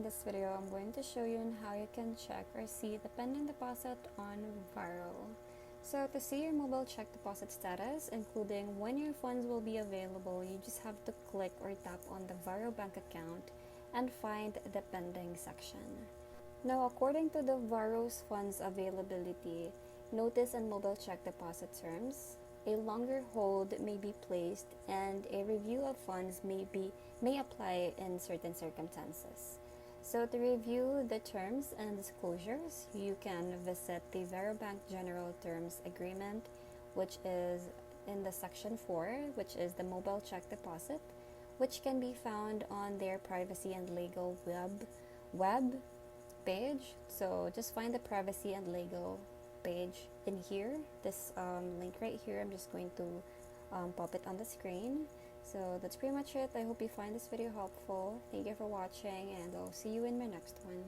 this video, I'm going to show you on how you can check or see the pending deposit on Varo. So to see your mobile check deposit status, including when your funds will be available, you just have to click or tap on the Varo bank account and find the pending section. Now, according to the Varo's funds availability, notice and mobile check deposit terms, a longer hold may be placed and a review of funds may apply in certain circumstances. So to review the terms and disclosures, you can visit the Varo Bank General Terms Agreement, which is in the section 4, which is the mobile check deposit, which can be found on their privacy and legal web page. So just find the privacy and legal page in here, this link right here. I'm just going to pop it on the screen. So that's pretty much it. I hope you find this video helpful. Thank you for watching, and I'll see you in my next one.